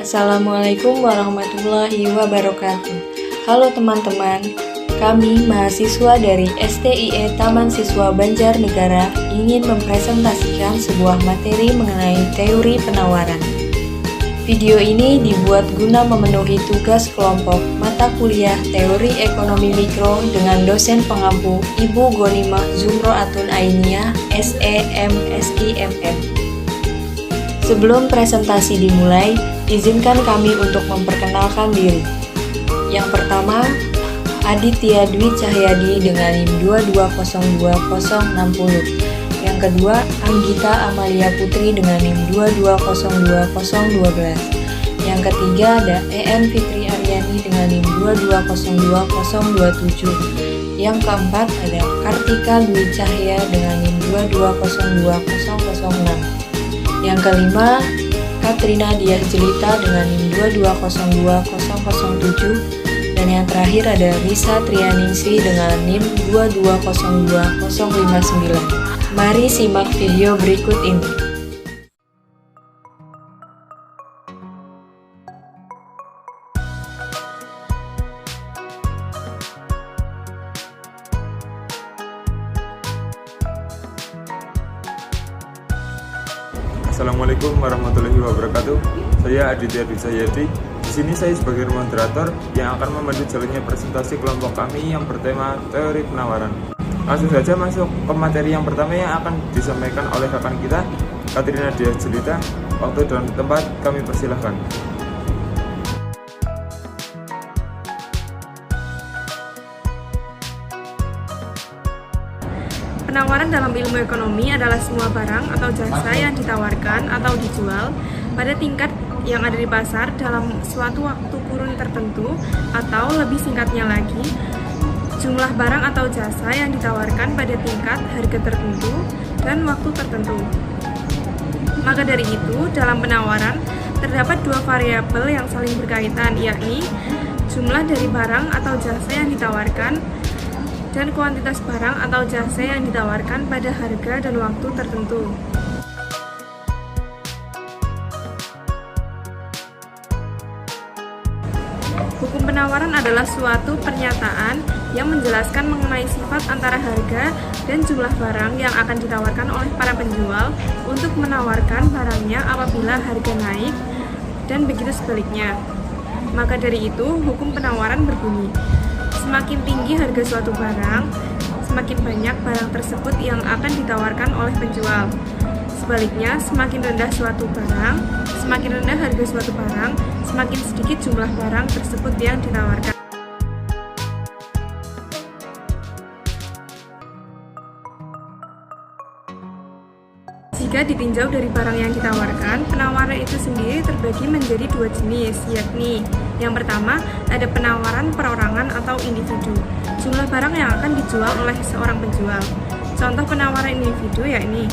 Assalamualaikum warahmatullahi wabarakatuh. Halo teman-teman, kami mahasiswa dari STIE Taman Siswa Banjarnegara ingin mempresentasikan sebuah materi mengenai teori penawaran. Video ini dibuat guna memenuhi tugas kelompok mata kuliah Teori Ekonomi Mikro dengan dosen pengampu Ibu Ghanimah Zumroatun Ainiyah, SEM SIMM. Sebelum presentasi dimulai, izinkan kami untuk memperkenalkan diri. Yang pertama, Aditya Dwi Cahyadi dengan NIM 2202060. Yang kedua, Anggita Amalia Putri dengan NIM 2202012. Yang ketiga ada EN Fitri Aryani dengan NIM 2202027. Yang keempat ada Kartika Dwi Cahya dengan NIM 2202006. Yang kelima, Katrina Diah Jelita dengan NIM 2202007. Dan yang terakhir ada Risa Trianingsih dengan NIM 2202059. Mari simak video berikut ini. Assalamualaikum warahmatullahi wabarakatuh. Saya Aditya Dwi Cahyadi. Di sini saya sebagai moderator yang akan memandu jalannya presentasi kelompok kami yang bertema teori penawaran. Langsung saja masuk ke materi yang pertama yang akan disampaikan oleh rekan kita, Katrina Diah Jelita. Waktu dan tempat kami persilahkan. Penawaran dalam ilmu ekonomi adalah semua barang atau jasa yang ditawarkan atau dijual pada tingkat yang ada di pasar dalam suatu waktu kurun tertentu, atau lebih singkatnya lagi, jumlah barang atau jasa yang ditawarkan pada tingkat harga tertentu dan waktu tertentu. Maka dari itu, dalam penawaran terdapat dua variabel yang saling berkaitan, yakni jumlah dari barang atau jasa yang ditawarkan dan kuantitas barang atau jasa yang ditawarkan pada harga dan waktu tertentu. Hukum penawaran adalah suatu pernyataan yang menjelaskan mengenai sifat antara harga dan jumlah barang yang akan ditawarkan oleh para penjual untuk menawarkan barangnya apabila harga naik, dan begitu sebaliknya. Maka dari itu, hukum penawaran berbunyi, semakin tinggi harga suatu barang, semakin banyak barang tersebut yang akan ditawarkan oleh penjual. Sebaliknya, semakin rendah suatu barang, semakin rendah harga suatu barang, semakin sedikit jumlah barang tersebut yang ditawarkan. Jika ditinjau dari barang yang ditawarkan, penawaran itu sendiri terbagi menjadi dua jenis, yakni yang pertama, ada penawaran perorangan atau individu, jumlah barang yang akan dijual oleh seorang penjual. Contoh penawaran individu yakni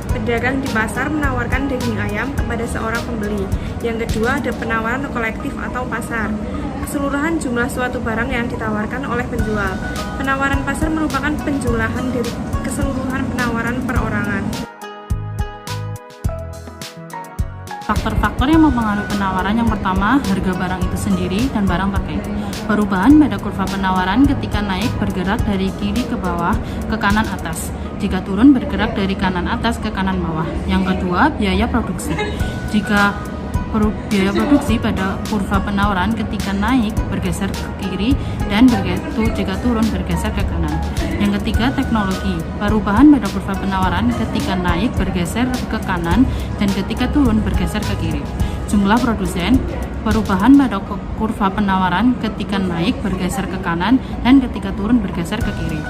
pedagang di pasar menawarkan daging ayam kepada seorang pembeli. Yang kedua, ada penawaran kolektif atau pasar, keseluruhan jumlah suatu barang yang ditawarkan oleh penjual. Penawaran pasar merupakan penjumlahan dari keseluruhan penawaran perorangan. Faktor-faktor yang mempengaruhi penawaran yang pertama, harga barang itu sendiri dan barang terkait. Perubahan pada kurva penawaran ketika naik bergerak dari kiri ke bawah ke kanan atas. Jika turun bergerak dari kanan atas ke kanan bawah. Yang kedua, biaya produksi. Jika biaya produksi pada kurva penawaran ketika naik bergeser ke kiri dan jika turun bergeser ke kanan. Yang ketiga, teknologi. Perubahan pada kurva penawaran ketika naik bergeser ke kanan dan ketika turun bergeser ke kiri. Jumlah produsen. Perubahan pada kurva penawaran ketika naik bergeser ke kanan dan ketika turun bergeser ke kiri.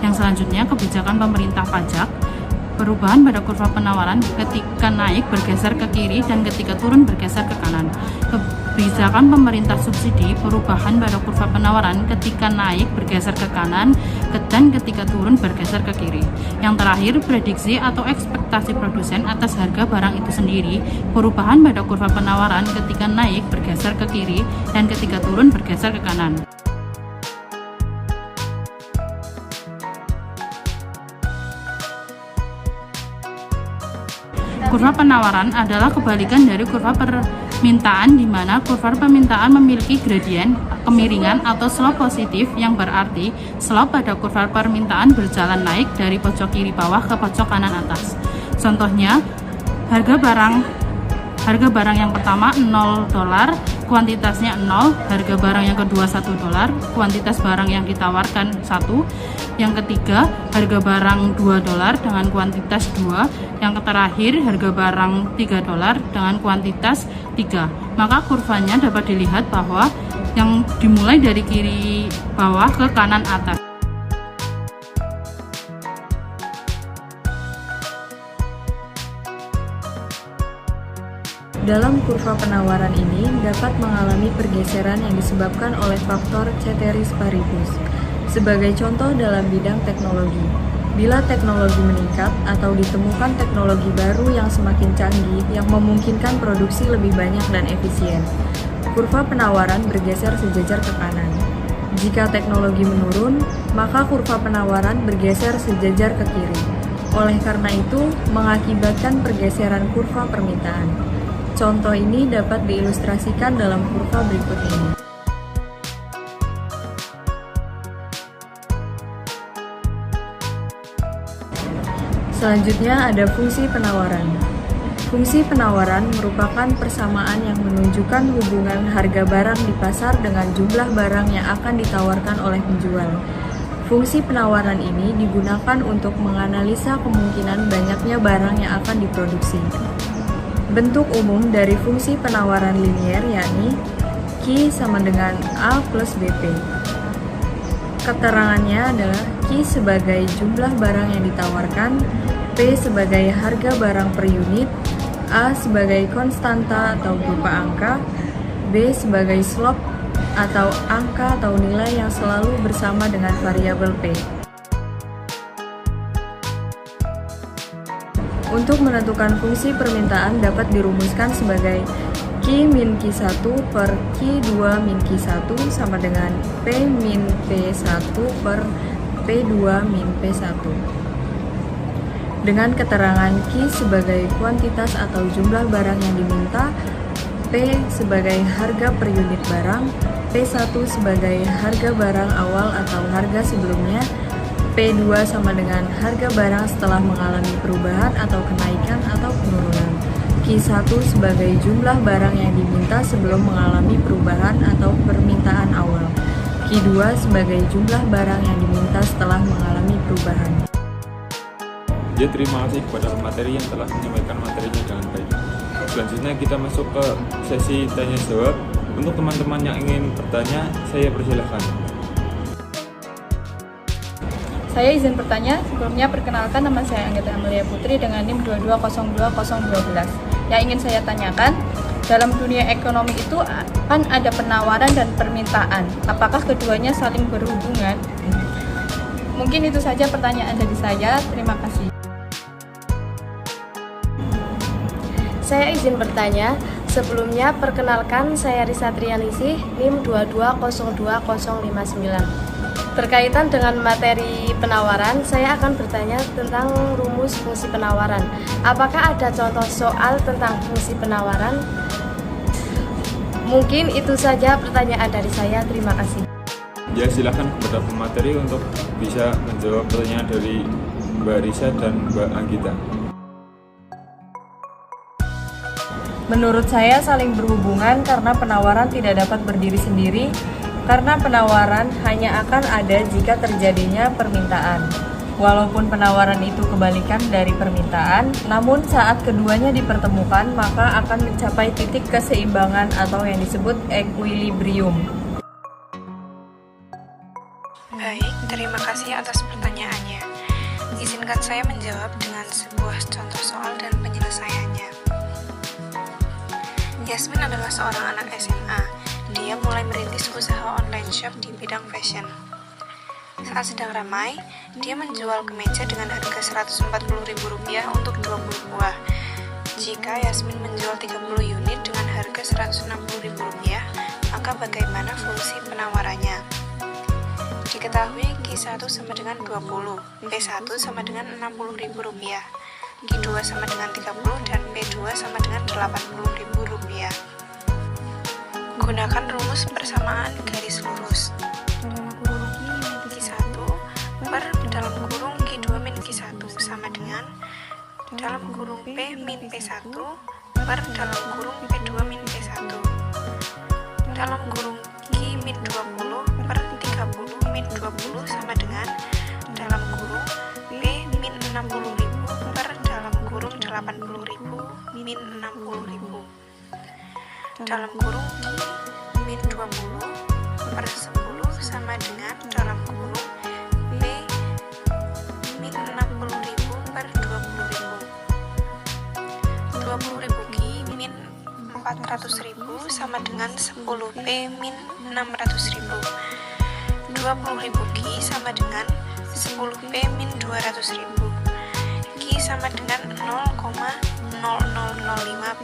Yang selanjutnya, kebijakan pemerintah pajak. Perubahan pada kurva penawaran ketika naik bergeser ke kiri dan ketika turun bergeser ke kanan. Kebijakan pemerintah subsidi. Perubahan pada kurva penawaran ketika naik bergeser ke kanan dan ketika turun bergeser ke kiri. Yang terakhir, prediksi atau ekspektasi produsen atas harga barang itu sendiri. Perubahan pada kurva penawaran ketika naik bergeser ke kiri dan ketika turun bergeser ke kanan. Kurva penawaran adalah kebalikan dari kurva permintaan di mana kurva permintaan memiliki gradien kemiringan atau slope positif yang berarti slope pada kurva permintaan berjalan naik dari pojok kiri bawah ke pojok kanan atas. Contohnya, harga barang yang pertama $0, kuantitasnya 0, harga barang yang kedua $1, kuantitas barang yang ditawarkan 1, yang ketiga harga barang $2 dengan kuantitas 2, yang terakhir harga barang $3 dengan kuantitas 3. Maka kurvanya dapat dilihat bahwa yang dimulai dari kiri bawah ke kanan atas. Dalam kurva penawaran ini dapat mengalami pergeseran yang disebabkan oleh faktor ceteris paribus. Sebagai contoh dalam bidang teknologi, bila teknologi meningkat atau ditemukan teknologi baru yang semakin canggih yang memungkinkan produksi lebih banyak dan efisien, kurva penawaran bergeser sejajar ke kanan. Jika teknologi menurun, maka kurva penawaran bergeser sejajar ke kiri. Oleh karena itu, mengakibatkan pergeseran kurva permintaan. Contoh ini dapat diilustrasikan dalam kurva berikut ini. Selanjutnya ada fungsi penawaran. Fungsi penawaran merupakan persamaan yang menunjukkan hubungan harga barang di pasar dengan jumlah barang yang akan ditawarkan oleh penjual. Fungsi penawaran ini digunakan untuk menganalisa kemungkinan banyaknya barang yang akan diproduksi. Bentuk umum dari fungsi penawaran linier yakni Q sama dengan A plus BP. Keterangannya adalah Q sebagai jumlah barang yang ditawarkan, P sebagai harga barang per unit, A sebagai konstanta atau berupa angka, B sebagai slope atau angka atau nilai yang selalu bersama dengan variabel P. Untuk menentukan fungsi permintaan dapat dirumuskan sebagai Q min Q1 per Q2 min Q1 sama dengan P min P1 per P2 min P1. Dengan keterangan Q sebagai kuantitas atau jumlah barang yang diminta, P sebagai harga per unit barang, P1 sebagai harga barang awal atau harga sebelumnya, P2 sama dengan harga barang setelah mengalami perubahan atau kenaikan atau penurunan. Q1 sebagai jumlah barang yang diminta sebelum mengalami perubahan atau permintaan awal. Q2 sebagai jumlah barang yang diminta setelah mengalami perubahan. Ya, terima kasih kepada pemateri yang telah menyampaikan materinya dengan baik. Selanjutnya kita masuk ke sesi tanya jawab. Untuk teman-teman yang ingin bertanya, saya persilahkan. Saya izin bertanya, sebelumnya perkenalkan nama saya Anggita Amelia Putri dengan NIM 2202012. Yang ingin saya tanyakan, dalam dunia ekonomi itu kan ada penawaran dan permintaan. Apakah keduanya saling berhubungan? Mungkin itu saja pertanyaan dari saya. Terima kasih. Saya izin bertanya, sebelumnya perkenalkan saya Risa Trianisih, NIM 2202059. Berkaitan dengan materi penawaran, saya akan bertanya tentang rumus fungsi penawaran. Apakah ada contoh soal tentang fungsi penawaran? Mungkin itu saja pertanyaan dari saya. Terima kasih. Ya, silakan kepada pemateri untuk bisa menjawab pertanyaan dari Mbak Risa dan Mbak Anggita. Menurut saya saling berhubungan karena penawaran tidak dapat berdiri sendiri, karena penawaran hanya akan ada jika terjadinya permintaan. Walaupun penawaran itu kebalikan dari permintaan, namun saat keduanya dipertemukan maka akan mencapai titik keseimbangan atau yang disebut equilibrium. Baik, terima kasih atas pertanyaannya. Izinkan saya menjawab dengan sebuah contoh soal dan penyelesaiannya. Yasmin adalah seorang anak SMA. Dia mulai merintis usaha online shop di bidang fashion. Saat sedang ramai, dia menjual kemeja dengan harga Rp140.000 untuk 20 buah. Jika Yasmin menjual 30 unit dengan harga Rp160.000, maka bagaimana fungsi penawarannya? Diketahui Q1 sama dengan 20, P1 sama dengan Rp60.000, Q2 sama dengan 30, dan P2 sama dengan Rp80.000. Gunakan rumus persamaan garis lurus. Q1 per dalam kurung Q2 min Q1 sama dengan dalam kurung P min P1 per dalam kurung P2 min P1 dalam kurung Q min 20 per 30 min 20 sama dengan dalam kurung P min 60.000 per dalam kurung 80.000 min 60.000 dalam kurung Q min 20 per 10 sama dengan dalam kurung P min 60.000 per 20.000 20.000 Q min 400.000 sama dengan 10 P min 600.000 20.000 Q sama dengan 10 P min 200.000 Q sama dengan 0,0005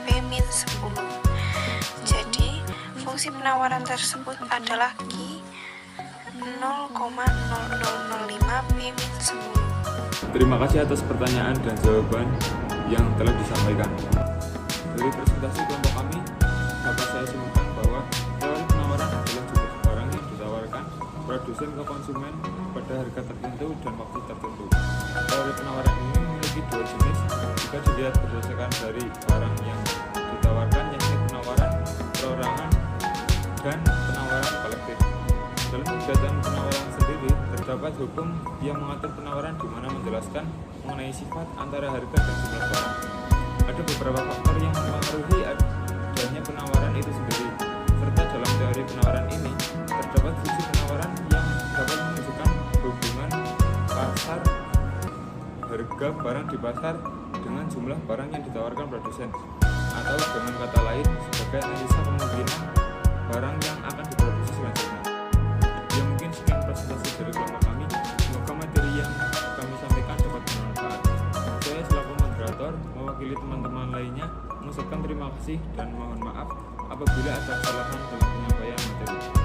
P min 10. Jadi fungsi penawaran tersebut adalah Q 0,0005 P min 10. Terima kasih atas pertanyaan dan jawaban yang telah disampaikan. Dari presentasi kelompok kami, dapat saya simpulkan bahwa teori penawaran adalah sebuah barang yang ditawarkan produsen ke konsumen pada harga tertentu dan waktu tertentu. Teori penawaran ini memiliki dua jenis jika dilihat berdasarkan dari barang yang ditawarkan, yakni penawaran perorangan dan penawaran kolektif. Dalam kegiatan penawaran sendiri, terdapat hukum yang mengatur penawaran di mana menjelaskan mengenai sifat antara harga dan jumlah barang. Ada beberapa faktor yang mempengaruhi adanya penawaran itu sendiri, serta dalam teori penawaran ini terdapat fungsi penawaran yang dapat menunjukkan hubungan pasar harga barang di pasar dengan jumlah barang yang ditawarkan produsen, atau dengan kata lain sebagai analisa kemungkinan barang yang akan diproduksi selanjutnya. Ya, mungkin sekian presentasi dari kelompok kami. Semoga materi yang kami sampaikan dapat bermanfaat. Saya selaku moderator mewakili teman-teman lainnya mengucapkan terima kasih dan mohon maaf apabila ada kesalahan dalam penyampaian materi.